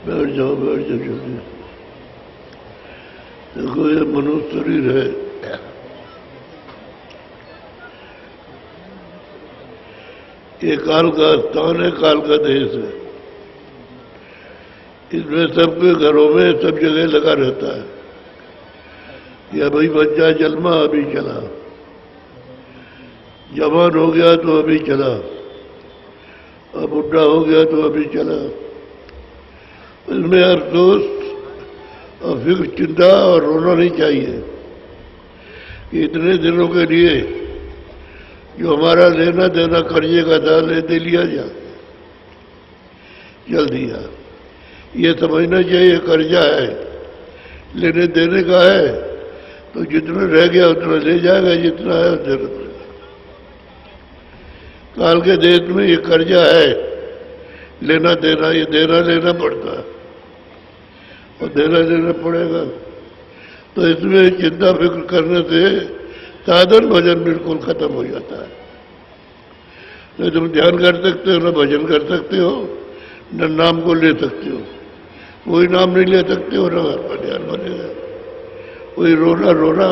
बैठ जाओ जल्दी। देखो ये मनुष्य शरीर है, ये काल का स्थान है, काल का देश है। इसमें सबके घरों में सब जगह लगा रहता है कि अभी बच्चा जन्मा अभी चला, जवान हो गया तो अभी चला, और बुढ़ा हो गया तो अभी चला। इसमें अफसोस और फिक्र, चिंता और रोना नहीं चाहिए कि इतने दिनों के लिए जो हमारा लेना देना कर्जे का था दे लिया जा चल दिया। ये समझना चाहिए कर्जा है, लेने देने का है, तो जितना रह गया उतना ले जाएगा, जितना है उतना रखेगा। काल के देश में ये कर्जा है, लेना देना, ये देना लेना पड़ता है और देना लेना पड़ेगा। तो इसमें चिंता फिक्र करने से साधन भजन बिल्कुल खत्म हो जाता है। न तुम ध्यान कर सकते हो, न भजन कर सकते हो, न नाम को ले सकते हो। कोई नाम नहीं ले सकते हो, न घर पर ध्यान बनेगा। कोई रोना रोना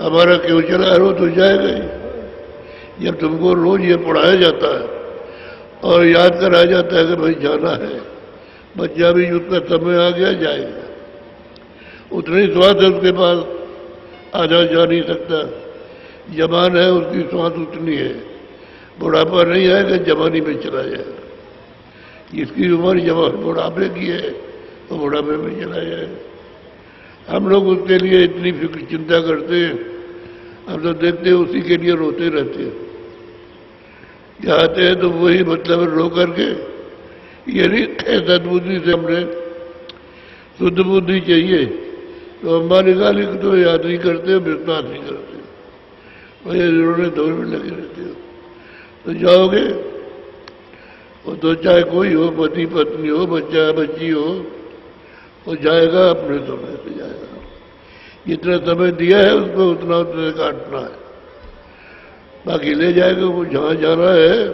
हमारा क्यों चला, रो तो जाएगा ही। जब तुमको रोज ये पढ़ाया जाता है और याद कराया जाता है कि भाई जाना है, बच्चा भी उतना समय आ गया जाएगा, उतनी स्वाद है उसके पास, आधा जा नहीं सकता। जवान है उसकी स्वाद उतनी है, बुढ़ापा नहीं आएगा, जवानी में चला जाएगा। जिसकी उम्र जवान बुढ़ापे की है तो बुढ़ापे में चला जाएगा। हम लोग उसके लिए इतनी फिक्र चिंता करते हैं, हम तो देखते हैं उसी के लिए रोते रहते हैं। चाहते हैं तो वही मतलब रो करके, ये नहीं सद्बुद्धि से हमने शुद्ध बुद्धि चाहिए तो हमारे गाली को तो याद नहीं करते, विश्वास नहीं करते, वही रोने धोने में लगे रहते हो। तो जाओगे वो तो चाहे कोई हो, पति पत्नी हो, बच्चा बच्ची हो, वो जाएगा, अपने समय पे जाएगा। जितना समय दिया है उसको उतना उतना काटना है, बाकी ले जाएगा। वो जहाँ जाना है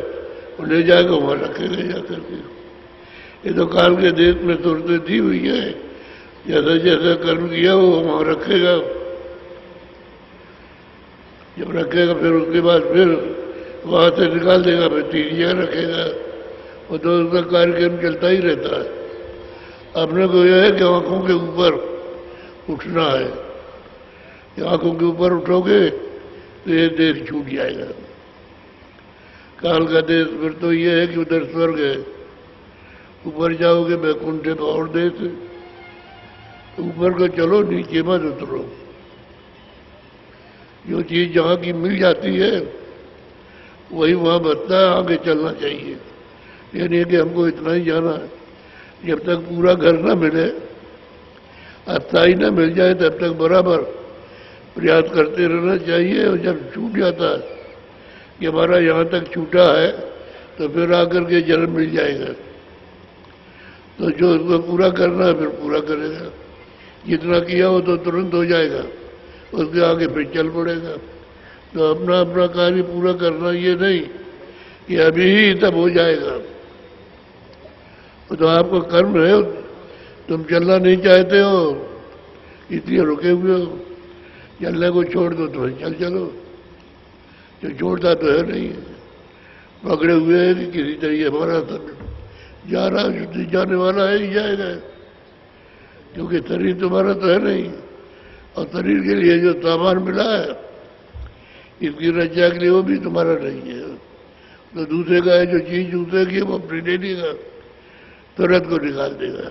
वो ले जाएगा, वहाँ रखेगा जा करके। ये तो काल के देश में सूरतें दी हुई है, जैसा जैसा कर्म किया वो वहाँ रखेगा। जब रखेगा फिर उसके बाद फिर वहाँ से निकाल देगा, फिर तीन जगह रखेगा। वो तो उसका कार्यक्रम चलता ही रहता है। अपने को यह है कि आंखों के ऊपर उठना है, कि आंखों के ऊपर उठोगे तो ये देश छूट जाएगा। काल का देश फिर तो ये है कि उधर स्वर्ग है, ऊपर जाओगे वैकुंठ और देश, ऊपर को चलो, नीचे मत उतरो। जो चीज जहाँ की मिल जाती है वही वहाँ बचता है, आगे चलना चाहिए। ये नहीं कि हमको इतना ही जाना है। जब तक पूरा घर ना मिले, अस्थाई ना मिल जाए, तब तक बराबर प्रयास करते रहना चाहिए। और जब छूट जाता है कि हमारा यहाँ तक छूटा है, तो फिर आकर के जन्म मिल जाएगा। तो जो उसको पूरा करना है फिर पूरा करेगा। जितना किया हो तो तुरंत हो जाएगा, उसके आगे फिर चल पड़ेगा। तो अपना अपना कार्य पूरा करना, ये नहीं कि अभी ही तब हो जाएगा। तो आपका कर्म है, तुम चलना नहीं चाहते हो इसलिए रुके हुए हो। चलने को छोड़ दो तो चलो, जो छोड़ता तो है नहीं, पकड़े हुए है कि किसी तरीके हमारा सब जा रहा, जाने वाला है ही जाएगा, क्योंकि शरीर तुम्हारा तो है नहीं। और शरीर के लिए जो सामान मिला है इसकी रक्षा के लिए वो भी तुम्हारा नहीं है। तो दूसरे का है जो चीज दूसरे की वो अपनी ले लेगा, तुरंत को निकाल देगा।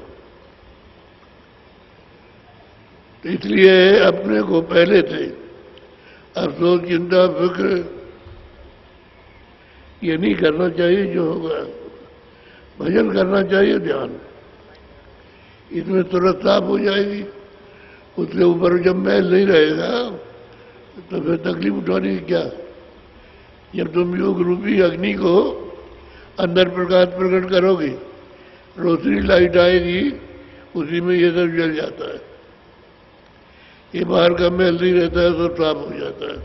तो इसलिए अपने को पहले से अफसोस, चिंता, फिक्र ये नहीं करना चाहिए। जो होगा भजन करना चाहिए, ध्यान, इसमें तुरंत साफ हो जाएगी। उसके ऊपर जब मैल नहीं रहेगा तो फिर तकलीफ उठाने की क्या। जब तुम योग रूपी अग्नि को अंदर प्रकाश प्रकट करोगे, रोशनी लाइट आएगी, उसी में ये सब जल जाता है। ये बाहर का मैल नहीं रहता है, सब साफ हो जाता है।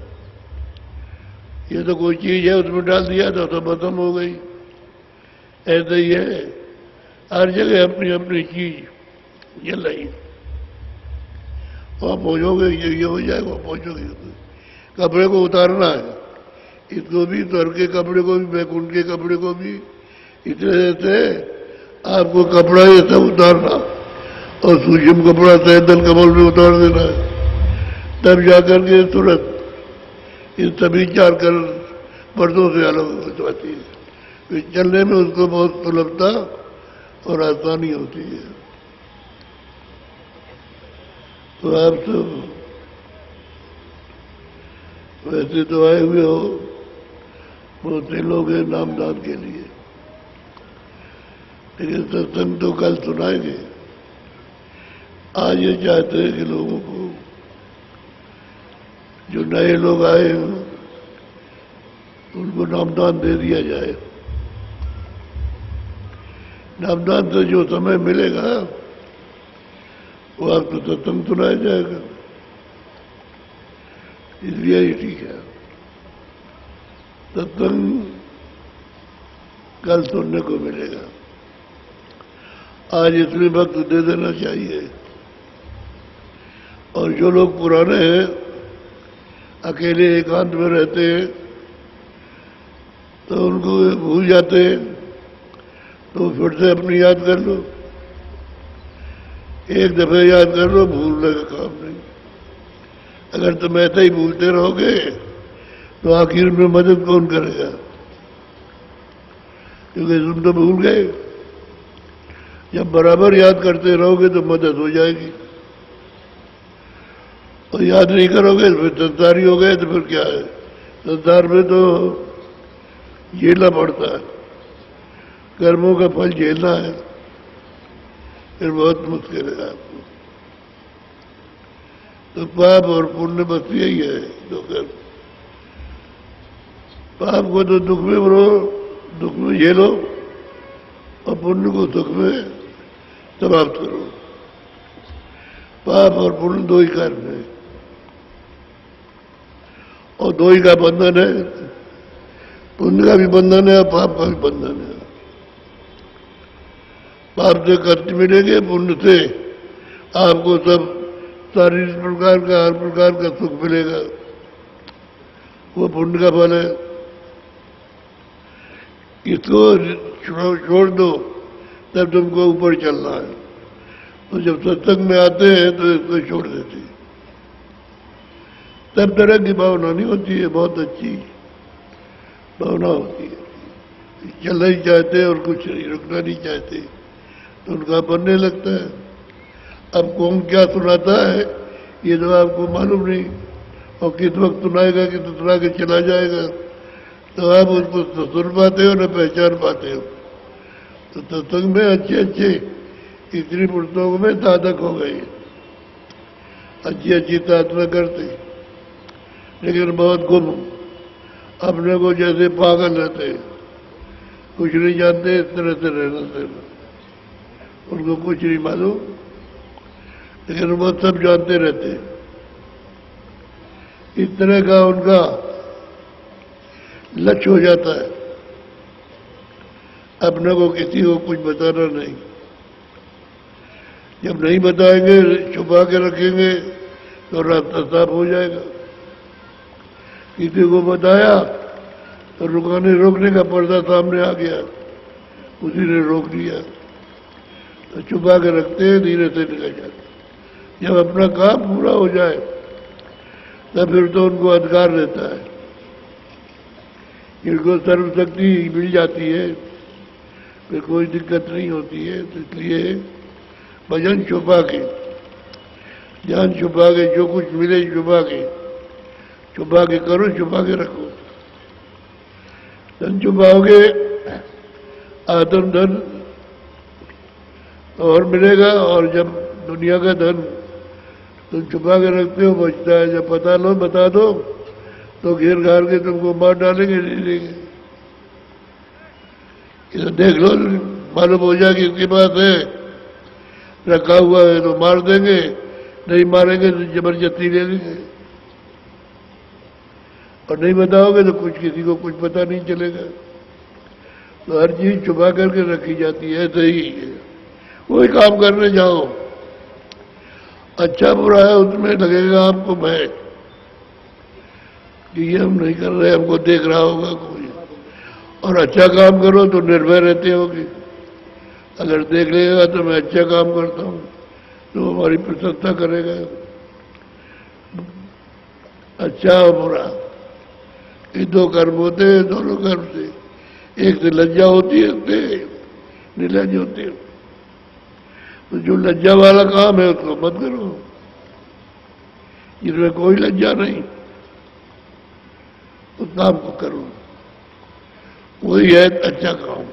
ये तो कोई चीज है उसमें डाल दिया था तो खत्म हो गई। ऐसा ही है, हर जगह अपनी अपनी चीज जल रही। वहाँ पहुँचोगे ये हो जाएगा, पहुँचोगे कपड़े को उतारना है, इसको भी, स्वर के कपड़े को भी, बैकुंठ के कपड़े को भी, इतने देते आपको कपड़ा ये सब उतारना और सूक्ष्म कपड़ा सैदल कमल में उतार देना है, तब जाकर के तुरंत इन सभी 4 पर्दों से अलग हो जाती है। फिर चलने में उसको बहुत सुलभता और आसानी होती है। तो आप सब वैसे तो आए हुए हो, बहुत से लोग हैं नामदान के लिए, लेकिन सत्संग तो कल सुनाएंगे। आज ये चाहते हैं कि लोगों को, जो नए लोग आए हैं, उनको नामदान दे दिया जाए। नामदान से जो समय मिलेगा वो आपको सत्संग सुनाया जाएगा, इसलिए ही ठीक है। सत्संग कल सुनने को मिलेगा, आज इसमें वक्त दे देना चाहिए। और जो लोग पुराने हैं, अकेले एकांत में रहते हैं, तो उनको भूल जाते हैं, तो फिर से अपनी याद कर लो। एक दफे याद कर लो, भूलने का काम नहीं। अगर तुम ऐसे ही भूलते रहोगे तो आखिर में मदद कौन करेगा, क्योंकि तुम तो भूल गए। जब बराबर याद करते रहोगे तो मदद हो जाएगी, और याद नहीं करोगे तो फिर संसारी हो गए, तो फिर क्या है, संसार में तो झेलना पड़ता है, कर्मों का फल झेलना है, फिर बहुत मुश्किल है आपको। तो पाप और पुण्य बस यही है, तो कर पाप को तो दुख में भरो, दुख में झेलो, और पुण्य को सुख में समाप्त करो। पाप और पुण्य दो ही कारण है, और दो ही का बंधन है, पुण्य का भी बंधन है और पाप का भी बंधन है। पाप से कष्ट मिलेंगे, पुण्य से आपको सब शारीरिक प्रकार का, हर प्रकार का सुख मिलेगा, वो पुण्य का फल है। इसको छोड़ दो, तब तुमको ऊपर चलना है। तो जब सत्संग में आते हैं तो इसको छोड़ देते हैं, तब तरह की भावना नहीं होती है, बहुत अच्छी भावना होती है। चलना ही चाहते और कुछ नहीं, रुकना नहीं चाहते, तो उनका बनने लगता है। अब कौन क्या सुनाता है ये तो आपको मालूम नहीं, और किस वक्त सुनाएगा कि तो सुना के चला जाएगा, तो आप उसको तो सुन पाते हो न पहचान पाते हो। तो सत्संग में अच्छे अच्छे स्त्री पुरुषों में साधक हो गए, अच्छी अच्छी साधना करते, लेकिन बहुत गुम, अपने को जैसे पागल रहते, कुछ नहीं जानते, इस तरह से रहना देना, उनको कुछ नहीं मालूम, लेकिन वो सब जानते रहते। इस तरह का उनका लक्ष्य हो जाता है, अपने को किसी को कुछ बताना नहीं। जब नहीं बताएंगे, छुपा के रखेंगे, तो रास्ता साफ हो जाएगा। किसी को बताया तो रोकने का पर्दा सामने आ गया, उसी ने रोक दिया, तो छुपा के रखते हैं, धीरे से निकल जाते। जब अपना काम पूरा हो जाए तब फिर तो उनको अधिकार रहता है, इनको सर्वशक्ति मिल जाती है, फिर कोई दिक्कत नहीं होती है। तो इसलिए भजन छुपा के, ध्यान छुपा के, जो कुछ मिले छुपा के करो, छुपा के रखो। धन छुपाओगे, आत्म धन और मिलेगा, और जब दुनिया का धन तुम छुपा के रखते हो बचता है, जब बता दो तो घेर घार के तुमको मार डालेंगे, ले लेंगे। इसे देख लो, मालूम हो जाए कि इसके पास है, रखा हुआ है तो मार देंगे, नहीं मारेंगे तो जबरदस्ती ले लेंगे। और नहीं बताओगे तो किसी को कुछ पता नहीं चलेगा। तो हर चीज छुपा करके रखी जाती है। ऐसे ही है, कोई काम करने जाओ, अच्छा बुरा है उसमें लगेगा आपको भय कि ये हम नहीं कर रहे, हमको देख रहा होगा कोई। और अच्छा काम करो तो निर्भय रहते हो कि अगर देख लेगा तो मैं अच्छा काम करता हूँ तो हमारी प्रशंसा करेगा। अच्छा और बुरा ये दो कर्म होते हैं, दोनों कर्म से एक से लज्जा होती है, एक निर्लज होती है। तो जो लज्जा वाला काम है उसको मत करो, जिसमें कोई लज्जा नहीं उस काम को करो, वही है अच्छा काम।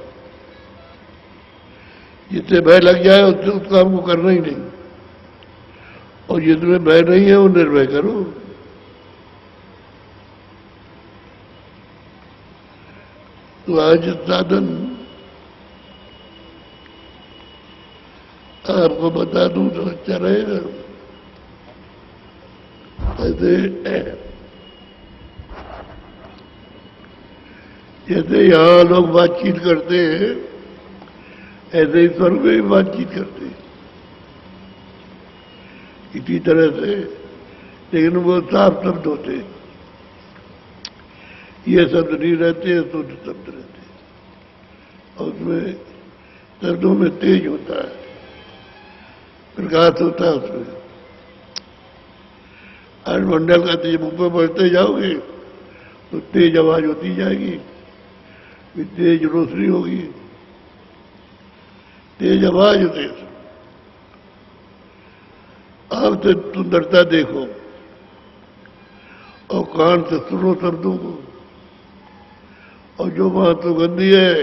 जिससे भय लग जाए उससे उस काम को करना ही नहीं, और जिसमें भय नहीं है वो निर्भय करो। तो आज साधन आपको बता दूं तो अच्छा रहेगा। जैसे यहाँ लोग बातचीत करते हैं ऐसे ही स्वर्ग में भी बातचीत करते हैं इसी तरह से, लेकिन वो साफ शब्द होते हैं, ये शब्द नहीं रहते, शुद्ध शब्द रहते हैं। और उसमें शब्दों में तेज होता है, प्रकाश होता है उसमें। आज मंडल का जब ऊपर बढ़ते जाओगे तो तेज आवाज होती जाएगी, फिर तेज रोशनी होगी, तेज आवाज होती। आंख से सुंदरता देखो और कान से सुनो शब्दों को, और जो वहां सुगंधी है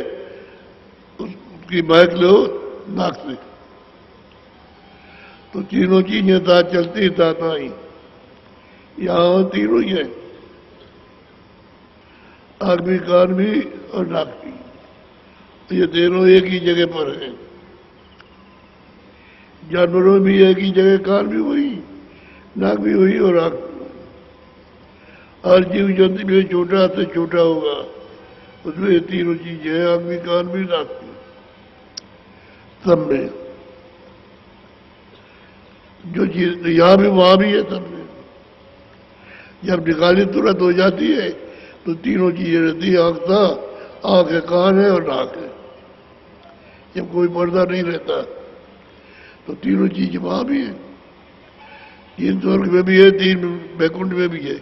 उसकी महक लो नाक से। तो तीनों चीजें साथ चलती साथ आई, यहां तीनों ही है, आंख भी, कान भी और नाक भी। ये तीनों एक ही जगह पर है। जानवरों भी एक ही जगह, कान भी वही, नाक भी वही और आंख भी वही। हर जीव जंतु में छोटा से छोटा होगा, उसमें ये तीनों चीजें हैं, आंख भी, कान भी, नाक भी, सब में। जो चीज यहां भी वहां भी है, सब में। जब निकाली तुरंत हो जाती है तो तीनों चीजें रहती है, आंख था, आंख है, कान है और नाक है। जब कोई पर्दा नहीं रहता तो तीनों चीज वहां भी है। तीन स्वर्ग में भी है, तीन वैकुंठ में भी है,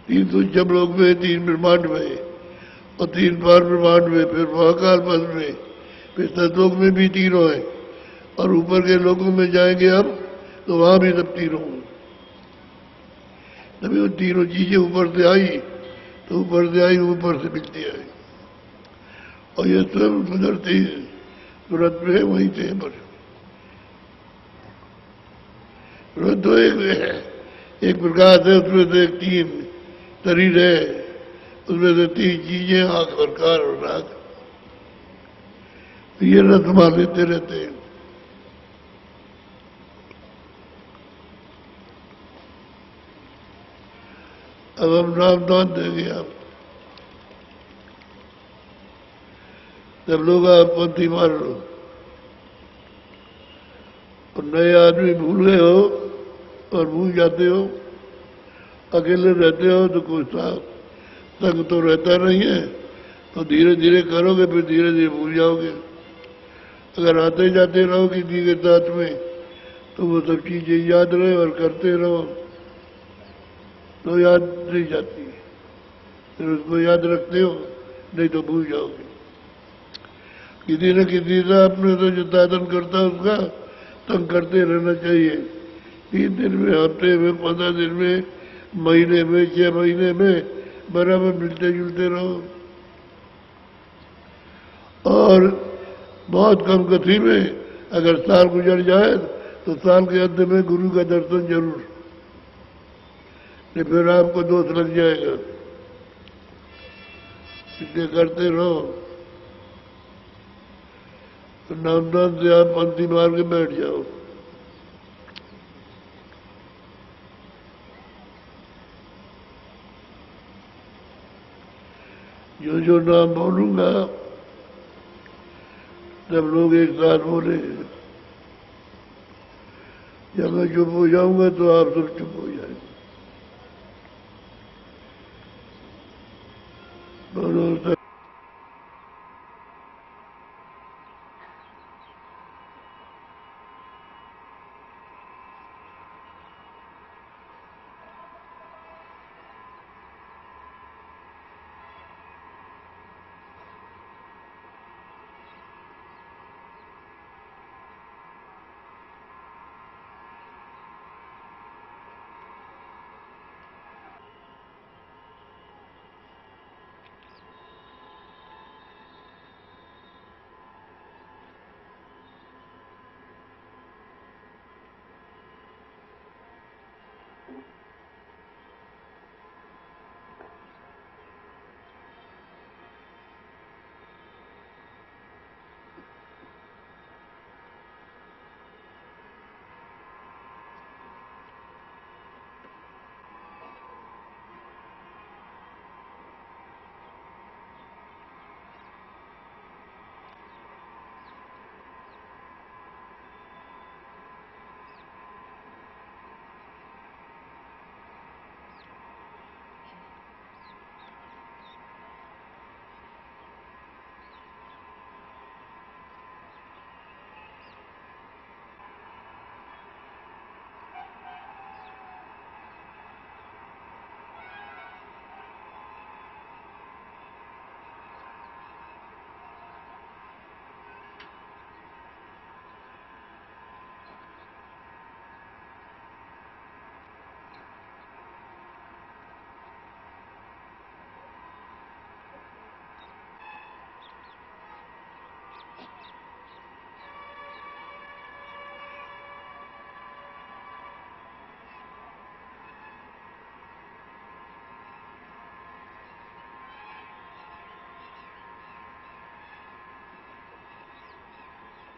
तीन सूक्ष्म लोक में, तीन ब्रह्मांड में, और तीन पार ब्रह्मांड में, फिर महाकाल पद में, फिर सतलोक में भी तीनों है। और ऊपर के लोगों में जाएंगे हम तो वहां भी सब तीनों हैं। तभी वो तीनों चीजें ऊपर से आई तो ऊपर से आई, ऊपर से मिलती आई, और ये स्वयं सुधरती तुरंत में वहीं से पर तो एक प्रकाश है, उसमें से तीन शरीर है, उसमें से तीन चीजें, आंख और कान और नाक, ये रस्मा लेते रहते हैं। अब हम नाम दान देंगे आप सब लोग, आप पंथी मार लो। और नए आदमी भूल गए हो और भूल जाते हो, अकेले रहते हो तो कोई संग तो रहता नहीं है, तो धीरे धीरे करोगे, फिर धीरे धीरे भूल जाओगे। अगर आते जाते रहो किसी के साथ में तो वो सब चीजें याद रहे और करते रहो तो याद नहीं जाती, फिर उसको याद रखते हो, नहीं तो भूल जाओगे। किसी न किसी से आपने तो जो साधन करता है उसका तंग करते रहना चाहिए। 3 दिन में, हफ्ते में, 15 दिन में, महीने में, 6 महीने में बराबर मिलते जुलते रहो। और बहुत कम गति में अगर साल गुजर जाए तो साल के अंत में गुरु का दर्शन जरूर, नहीं फिर आपको दोष लग जाएगा। इसलिए करते रहो, तो नामदान से आप पंक्ति मार के बैठ जाओ। जो जो नाम बोलूंगा सब लोग एक साथ बोले। जब मैं चुप हो जाऊंगा तो आप सब चुप हो जाएंगे। बोलो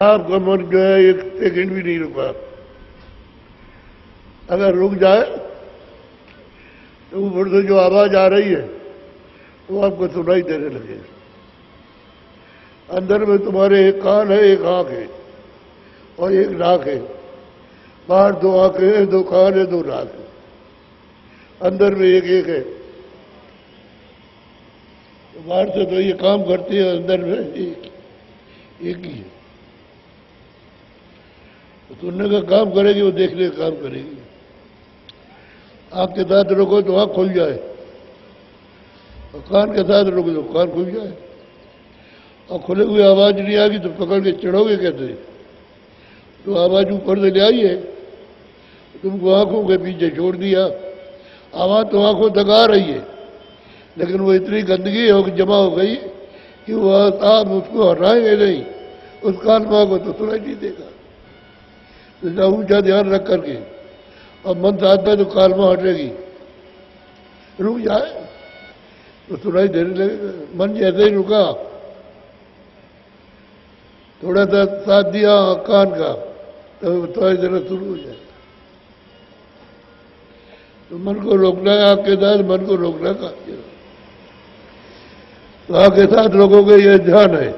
आपका मन जो है एक सेकंड भी नहीं रुका। अगर रुक जाए तो ऊपर से जो आवाज आ रही है वो आपको सुनाई देने लगे। अंदर में तुम्हारे एक कान है, एक आंख है और एक नाक है। बाहर दो आंखें हैं, दो कान है, दो नाक है। अंदर में एक एक है। तो बाहर से तो ये काम करती है, अंदर में एक ही है। तो सुनने का काम करेगी, वो देखने का काम करेगी। आंख के साथ रोको तो आंख खुल जाए और कान के साथ रोको तो कान खुल जाए। और खुले हुए आवाज नहीं आएगी तो पकड़ के चढ़ोगे कैसे? तो आवाज ऊपर से ले आई है, तुमको आंखों के पीछे छोड़ दिया। आवाज तो आंखों तक आ रही है, लेकिन वो इतनी गंदगी हो जमा हो गई कि वो आप उसको हटाएंगे नहीं, उस कान में को तो सुनाई नहीं देगा। इसका ऊंचा ध्यान रख करके और मन साथ में तो कान में हटेगी। रुक जाए तो सुनाई देने लगेगा। मन जैसे ही रुका, थोड़ा सा साथ दिया कान का, तो थोड़ी देर शुरू हो जाए। तो मन को रोकना है, आंख के साथ मन को रोकना का। तो आंख के साथ रोकोगे ये ध्यान है,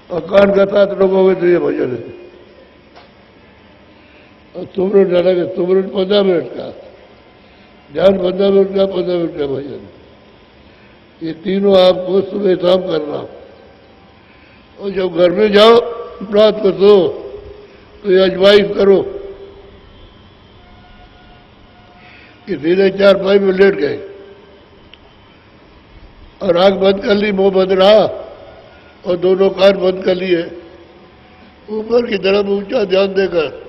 और कान के साथ रोकोगे तो ये भजन है। और सुमरन डालेंगे, सुमरन 15 मिनट का, ध्यान 15 मिनट का, 15 मिनट का भजन। ये तीनों आपको सुबह शाम करना। और जब घर में जाओ रात को सो तो ये अजमाइश करो कि सीधे चारपाई में लेट गए और आंख बंद कर ली, मुंह बंद रहा और दोनों कान बंद कर लिए। ऊपर की तरफ ऊंचा ध्यान देकर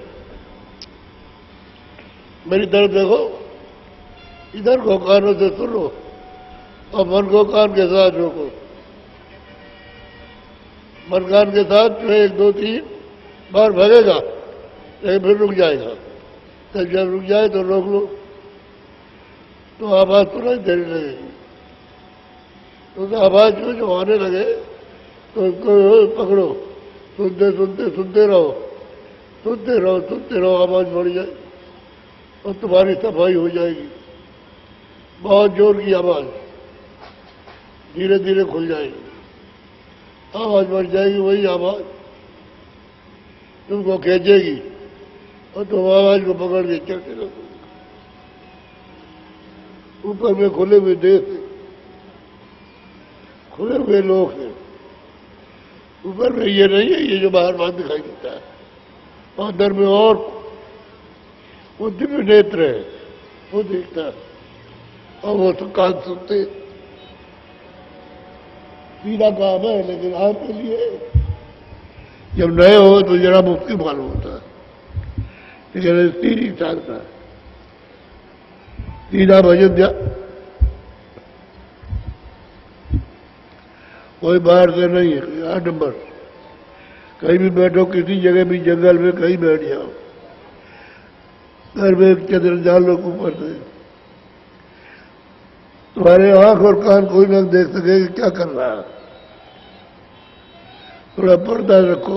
मेरी तरफ देखो, इधर को कानों से सुनो और मन को कान के साथ रोको। मन कान के साथ 1 2 3 बार भगेगा, लेकिन फिर रुक जाएगा। तब जब रुक जाए तो रोक लो, तो आवाज सुनाई देने लगेगी। तो आवाज को जो आने लगे तो उसको पकड़ो, सुनते सुनते सुनते रहो, सुनते रहो, सुनते रहो। आवाज बढ़ जाए और तुम्हारी सफाई हो जाएगी। बहुत जोर की आवाज धीरे धीरे खुल जाएगी। आवाज बढ़ जाएगी, वही आवाज तुमको खींचेगी और तुम आवाज को पकड़ के चलते रहोगे। ऊपर में खुले हुए देश है, खुले हुए लोग हैं। ऊपर में ये नहीं है, ये जो बाहर बाहर दिखाई देता है। और अंदर में और वो दिव्य नेत्र है, वो देखता है। और वो तो कान सुनते। सीधा काम है, लेकिन आपके लिए जब नए हो तो जरा मुक्ति मालूम होता है, लेकिन सीधी चालता है, सीधा भजन जा। कोई बाहर से नहीं है। 8 नंबर कहीं भी बैठो, किसी जगह भी, जंगल में कहीं बैठ जाओ, घर में एक चंद्र जाल लोग ऊपर से, तुम्हारे आंख और कान कोई ना देख सके कि क्या कर रहा है। थोड़ा पर्दा रखो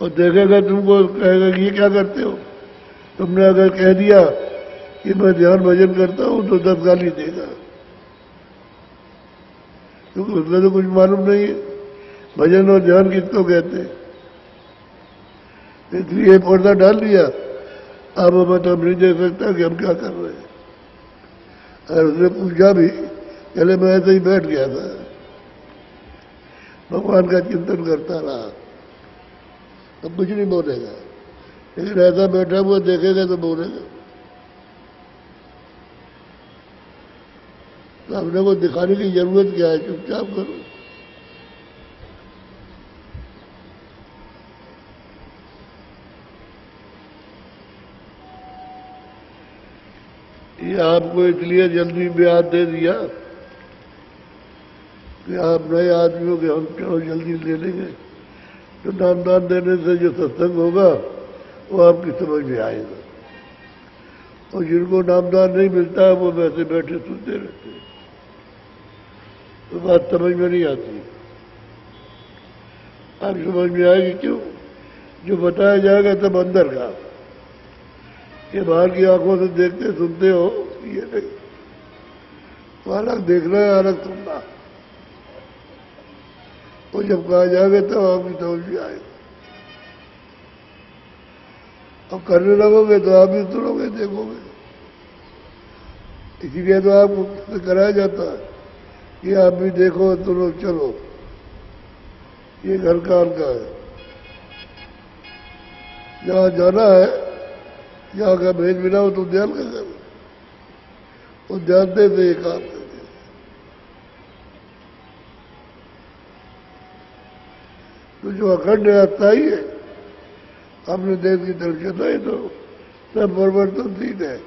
और देखेगा, तुमको कहेगा कि ये क्या करते हो। तुमने अगर कह दिया कि मैं ध्यान भजन करता हूं तो 10 गाली देगा, क्योंकि उसमें तो कुछ मालूम नहीं है भजन और ध्यान किसको कहते हैं। इसलिए पर्दा डाल दिया। अब मतलब नहीं देख सकता कि हम क्या कर रहे हैं। और उसने पूछा भी, पहले मैं ऐसे ही बैठ गया था, भगवान का चिंतन करता रहा, अब कुछ नहीं बोलेगा। लेकिन ऐसा बैठा हुआ देखेगा तो बोलेगा। तो अपने को दिखाने की जरूरत क्या है, चुपचाप करो। ये आपको इसलिए जल्दी ब्याह दे दिया कि आप नए आदमियों के हम चलो जल्दी ले लेंगे, तो नामदान देने से जो सत्संग होगा वो आपकी समझ में आएगा। और जिनको नामदान नहीं मिलता वो वैसे बैठे सुनते रहते हैं, तो बात समझ में नहीं आती। आप समझ में आएगी क्यों? जो बताया जाएगा तब अंदर का। ये बाहर की आंखों से देखते सुनते हो, ये नहीं। तो अलग देखना है, अलग सुनना। वो जब कहा जाएगा तब आपकी समझ में आएगा। अब करने लगोगे तो आप भी सुनोगे, देखोगे। इसीलिए तो आपको कराया जाता है कि आप भी देखो, सुनो, चलो। ये घर काल का है। जहां जाना है, जहां का भेद मिला हो तो ध्यान का करो। वो ध्यान दे ये काम करते। तो जो अखंड अस्थाई है, अपने देश की तरफ चलता है, तो सब परिवर्तनशील है।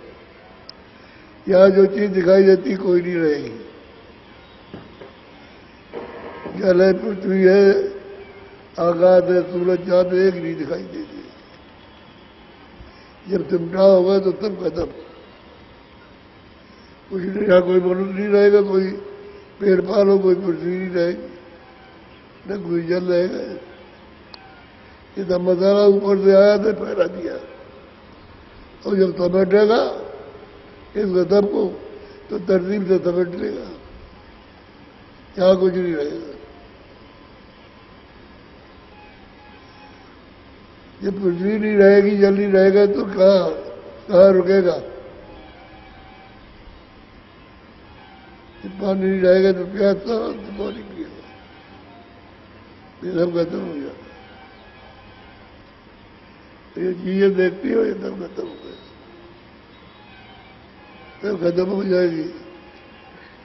यहाँ जो चीज दिखाई देती कोई नहीं रहेगी। जल है, पृथ्वी है, आकाश है, सूरज चांद एक नहीं दिखाई देती। जब सिमटा होगा तो तब खत्म। कुछ नहीं रहा, कोई मनुष्य नहीं रहेगा, कोई पेड़ पालो, कोई पृथ्वी नहीं रहेगी, न कोई जल रहेगा। इतना मसाला ऊपर से आया था, फैला दिया। और जब समेटेगा इस गदम को तो तरतीब से समेट लेगा, यहाँ कुछ नहीं रहेगा। जब पृथ्वी नहीं रहेगी, जल नहीं रहेगा, तो कहाँ रुकेगा? जब पानी नहीं रहेगा तो प्यास तो पानी पिएगा, ये सब खत्म हो जाता। ये चीजें देखती हो, ये सब खत्म हो गए, सब खत्म हो जाएगी।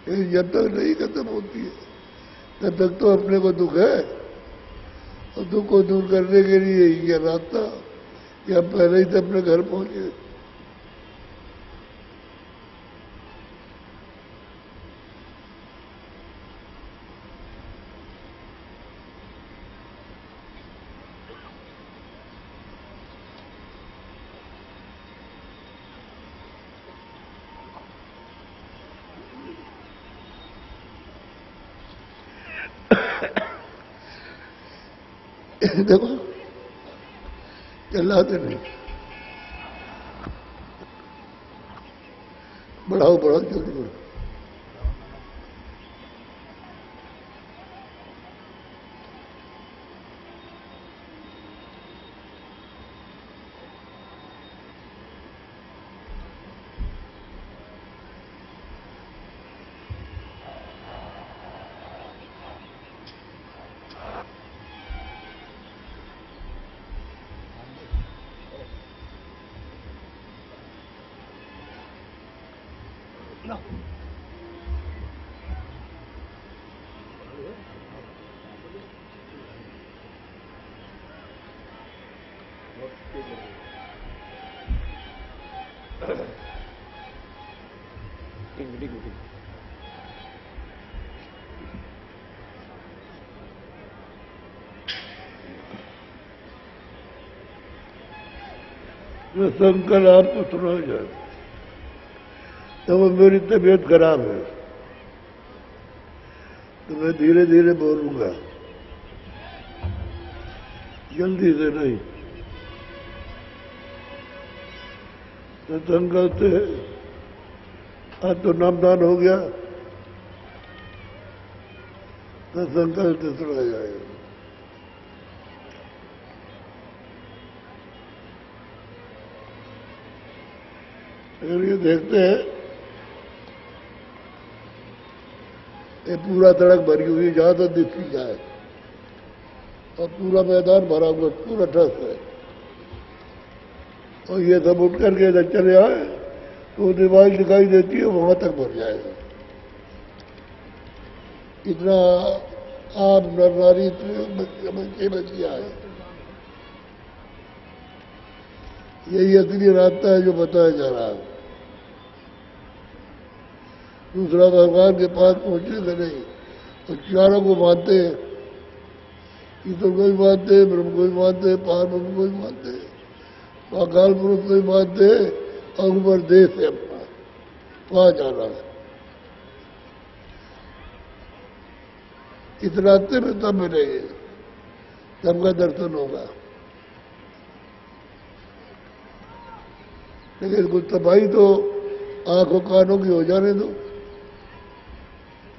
लेकिन जब तक नहीं खत्म होती है तब तक तो अपने को दुख है। और दुख को दूर करने के लिए ये रास्ता कि हम पहले ही तो अपने घर पहुंचे। देखो चिल्लाते नहीं, बढ़ाओ बढ़ाओ, जल्दी बढ़ाओ। संकल आपको सुना जाए तो वो मेरी तबीयत खराब है तो मैं धीरे धीरे बोलूंगा, जल्दी से नहीं। तो संकल्प से आज तो नामदान हो गया तो संकल्प से सुना जाएगा। अगर ये देखते हैं ये पूरा सड़क भरी हुई जहां तक दिखती जाए और पूरा मैदान भरा हुआ पूरा ठस है और ये सब उठ करके इधर चले आए तो दीवार दिखाई देती है वहां तक भर जाएगा। इतना आप नर नारी बच्चे बच्चियां है, यही असली रास्ता है जो बताया जा रहा है। दूसरा भगवान के पास पहुंचेगा नहीं तो चारों को मानते हैं, ईश्वर को भी मानते हैं, ब्रह्म को भी मानते हैं, पार ब्रह्म को भी मानते हैं, अकाल पुरुष को भी मानते हैं और ऊपर देश है अपना वहां जाना है। इस रास्ते में तब मिलेंगे सबका दर्शन होगा। लेकिन कुछ तबाही तो आंखों कानों की हो जाने दो।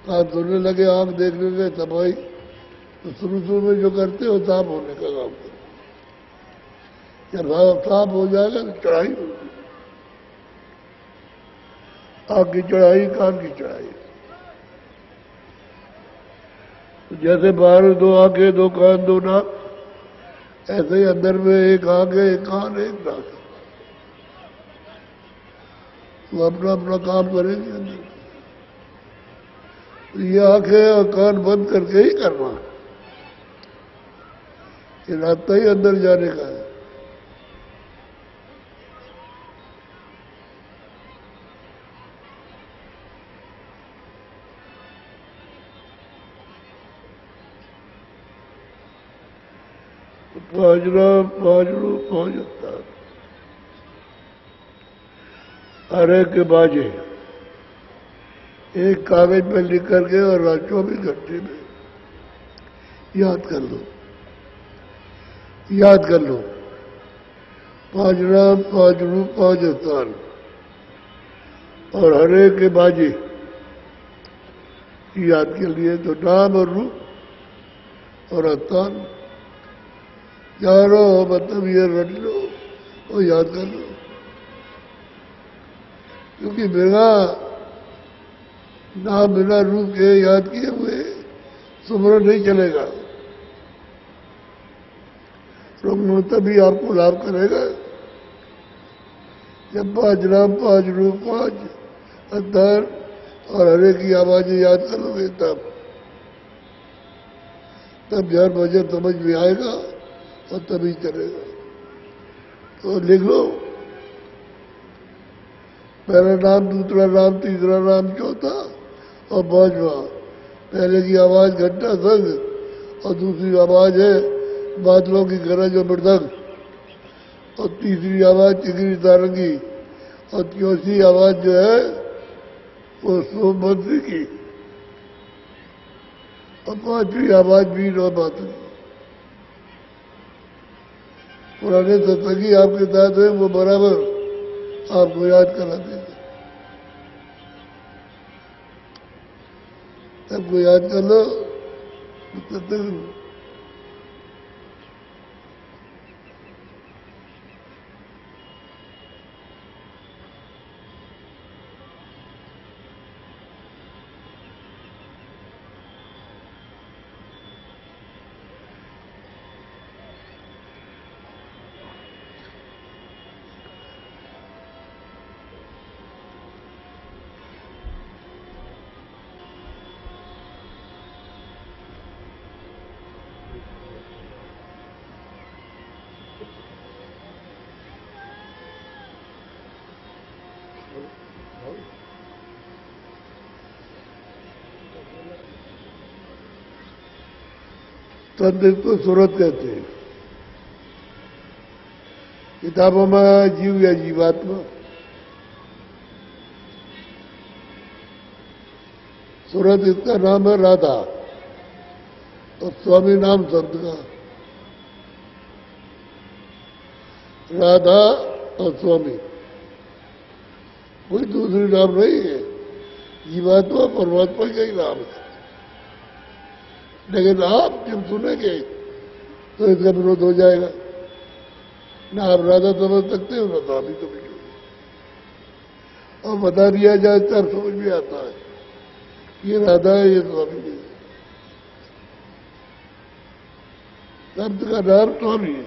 कान सुनने लगे, आंख देखने लगे, तबाही तो शुरू में जो करते हो साफ होने का काम करो। जब साफ हो जाएगा तो चढ़ाई होगी, आंख की चढ़ाई, कान की चढ़ाई। तो जैसे बाहर दो आंखें, दो कान, दो नाक, ऐसे ही अंदर में एक आंख है, एक कान, एक नाक। तो अपना अपना काम करेंगे अंदर। तो ये आंखें और कान बंद करके ही करना, ये रास्ता ही अंदर जाने का है। पाजरा पाजरू पहुंचता अरे के बाजे एक कागज पे लिख करके और 24 घंटे में याद कर लो, याद कर लो। पांच नाम, पांच रूप, पांच स्थान और हरे के बाजे याद के लिए तो नाम और रूप और स्थान चारों मतलब ये रट लो और याद कर लो, क्योंकि बिना नाम बिना रूप के याद किए हुए सुमरन नहीं चलेगा। ब्रह्म तभी आपको लाभ करेगा जब पांच नाम, पांच रूप, पांच अध्यान और हरे की आवाजें याद करोगे तब ज्ञान भजन समझ में आएगा और तभी चलेगा। तो लिख लो, पहला नाम, दूसरा नाम, तीसरा नाम, चौथा और पांचवा। पहले की आवाज घंटा संग और दूसरी आवाज है बादलों की गरज और मृदंग और तीसरी आवाज चिगरी सारंगी और चौथी आवाज जो है वो सोमवंशी की और पांचवी आवाज वीर और बातुरी। पुराने सत्संगी आपके साथ है वो बराबर आपको याद करा देंगे। सबको याद कर लो सत्संग। तद को सूरत कहते हैं। किताबों में जीव या जीवात्मा, सूरत इसका नाम है राधा, और स्वामी नाम शब्द का। राधा और स्वामी कोई दूसरी नाम नहीं है, जीवात्मा परमात्मा का ही नाम है। लेकिन आप जब सुनेंगे तो इसका विरोध हो जाएगा। ना आप राधा समझ सकते हो, ना स्वामी समझ लो, और बता दिया जाए तब समझ में आता है ये राधा है, ये स्वामी है। शब्द का नाम स्वामी है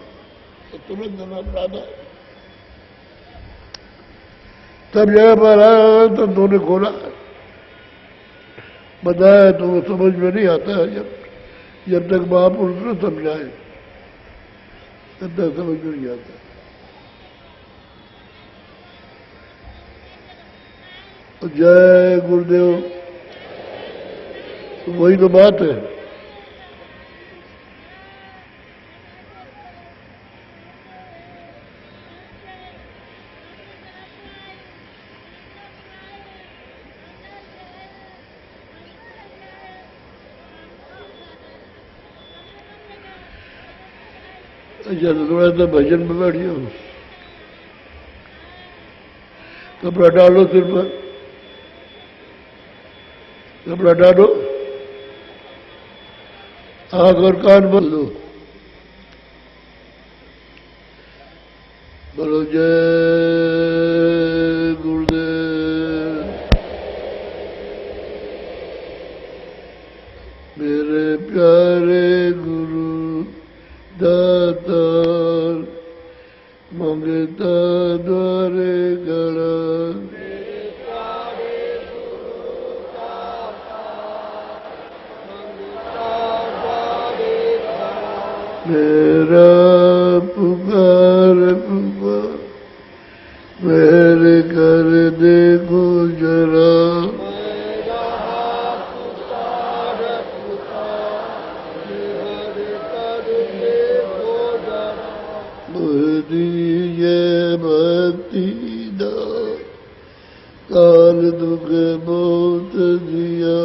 तो तुरंत नाम राधा है। तब जगह पर आया तब दोनों खोला, बताया तो वो समझ में नहीं आता है। जब तक महापुरुष ने समझाए तब तक समझ में नहीं आता। जय गुरुदेव, वही तो बात है। अच्छा तो थोड़ा सा भजन में बैठिए, कपड़ा डालो सिर पर, कपड़ा डालो, आंख और कान बंद लो, बोलो जय गुरुदेव। मेरे प्यारे गुरु दातार, मंगता द्वारे गड़ा, मेरा पुकार पुकार मेरे कर देखो जरा, दीजिए भक्ति दान, काल दुख बहुत दिया,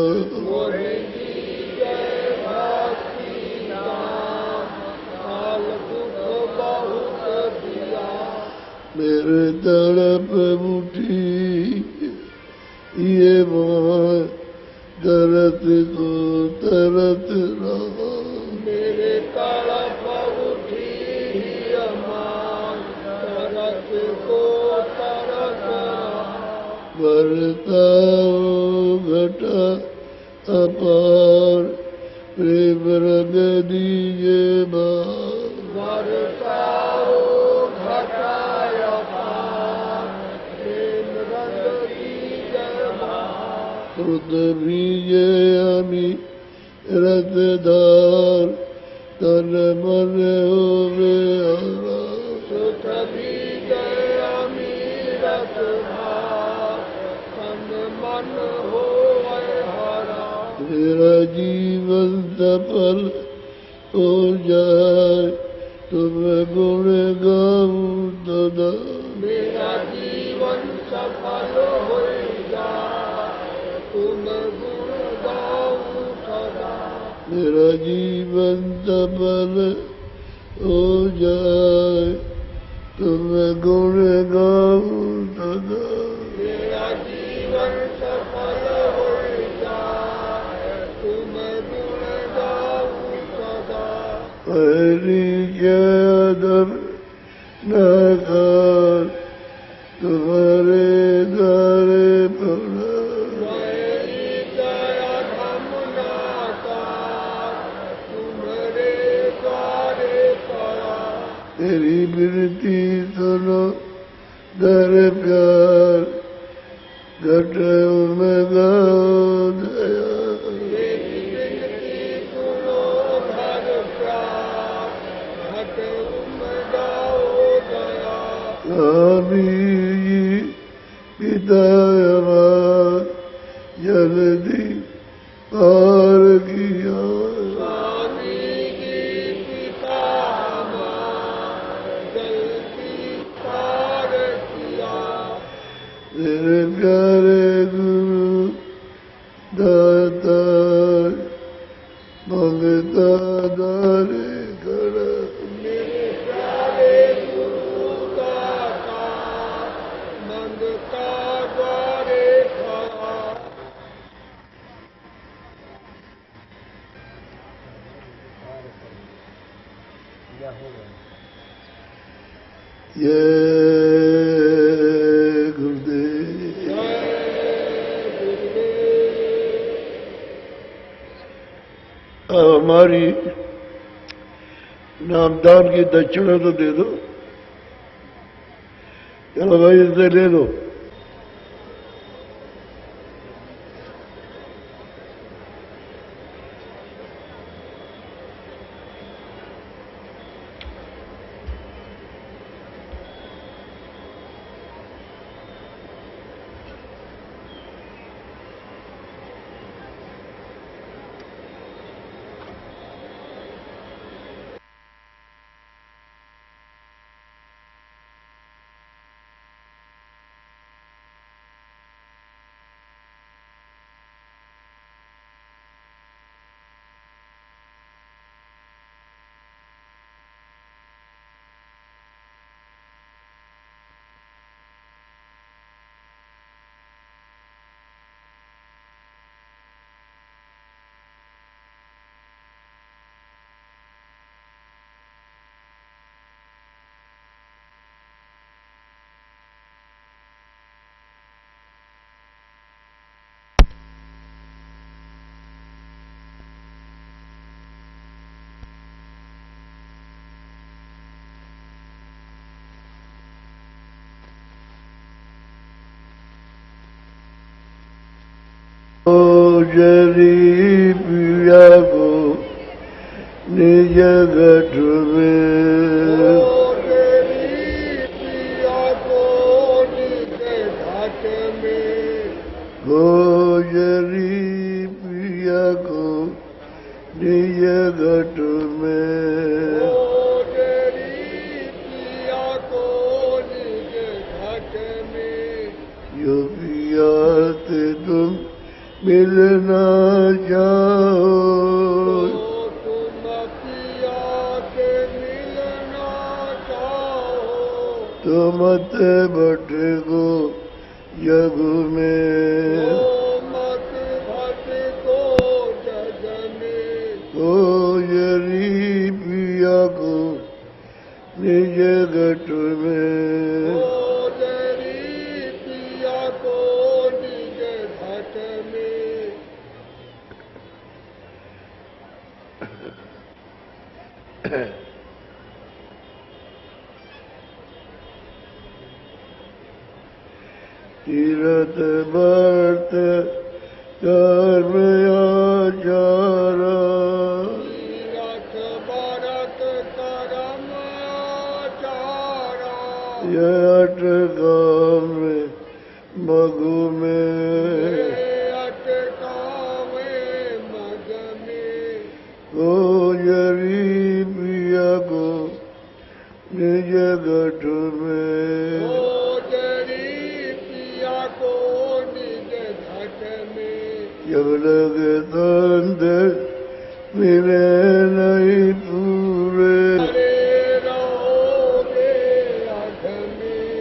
मेरे तड़प उठी ये मां, दरद को तरत रहा, मेरे तड़प उठी ये मां, दरद को तरत रहा, बरताओ घटा अपार, प्रेम रंग दीजे मां, बरताओ घटा बीजे अमी रतदार, तन मन होवे हरा, सुख बीजे अमी रतदार, तन मन होवे हरा, मेरा जीवन सफल हो जाए, तुम गुण गाऊं सदा, मेरा जीवन सफल हो जाए, तुम गुण गाऊं सदा, मेरा जीवन सफल हो जाए, तुम गुण गाऊं सदा, मेरा जीवन सफल हो जाए, तुम गुण गाऊं सदा, हरि जय नकार तुम्हारे द्वारे पड़ा, तेरी विनती सुनो दर प्यार, घट में गाओ दया, तेरी विनती सुनो दर प्यार, घट में गाओ दया, स्वामी जी पिता आवाज जल्दी पार किया, स्वामी जी दादारे खड़ा मेरे प्यारे गुरु दाता मंगता द्वारे खड़ा। ये गुरुदेव हमारी नामदान की दक्षिणा तो दे दो। चलो भाई इससे ले लो। जरी पिया को निज गठ में गोजरी पिया को निज गठ में यो पिया ते तुम मिलना चाहो तुम पिया के मिलना चाहो तो मत भटको जग में मत भटको जग में गोजरी पिया को निज गठ में पिया को निज घट में तीरथ व्रत कर्म आचारा तीरथ व्रत कर्म आचारा यट गाँव में मगु में अटकावे मग में गोजरी पिया को निज गठ में पिया को निज घट में जब लगे तंद मिले नहीं पूरे रहोगे अघ में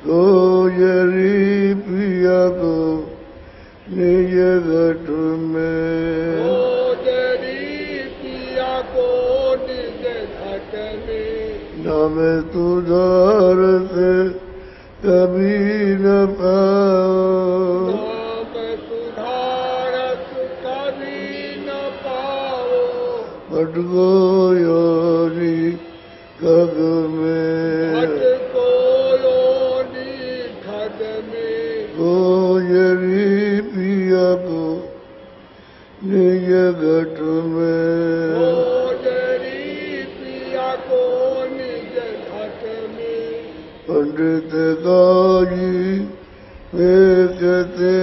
गोजरी पिया को निज गठ में पिया को निज घट में नाम तुधार से कभी न पाओ नाम सुधारस कभी न पाओ भटको योनि खग में भटको योनि खग में गोजरी पिया को निज घट में पिया को निज घट में पंडित गाजी देखते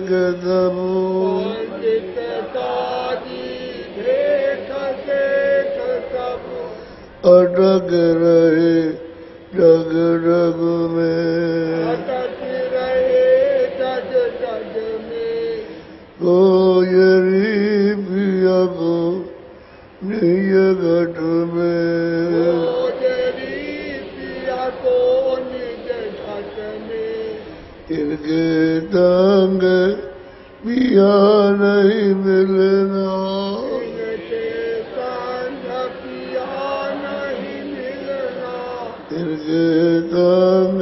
कदमो पंडित काजी देख देख सब अटक रहे जग जग में अटक रहे जग जग में गोजरी पिया को निज घट में ओ जरी पिया को निज घट में इनके संग पिया नहीं मिलना इनके संग पिया नहीं मिलना इनके संग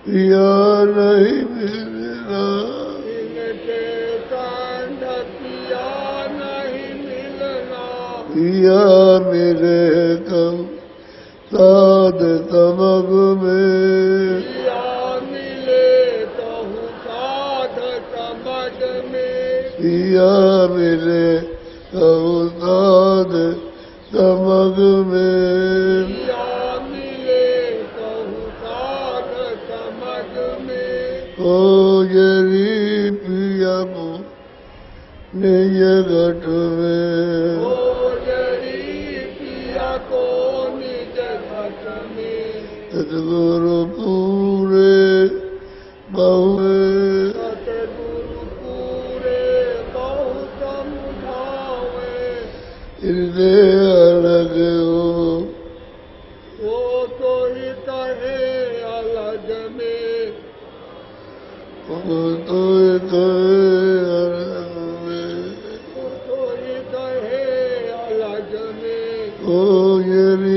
पिया नहीं मिलना इनके संग पिया नहीं मिलना पिया मेरे कम साध समग में पिया मिले कहूँ साध समझ में पिया मेरे कम साध समग में पिया मिले कहूँ साध समझ में ओ जरी पिया को निज घट में ओ जरी पिया को निज घट में सतगुरु पूरे बहुए सतगुरु पूरे बहु समझावे इनसे अलग हो वो तो ही कहे अलग में वो तो अलग में वो तो ही कहे अलग में ओ यरी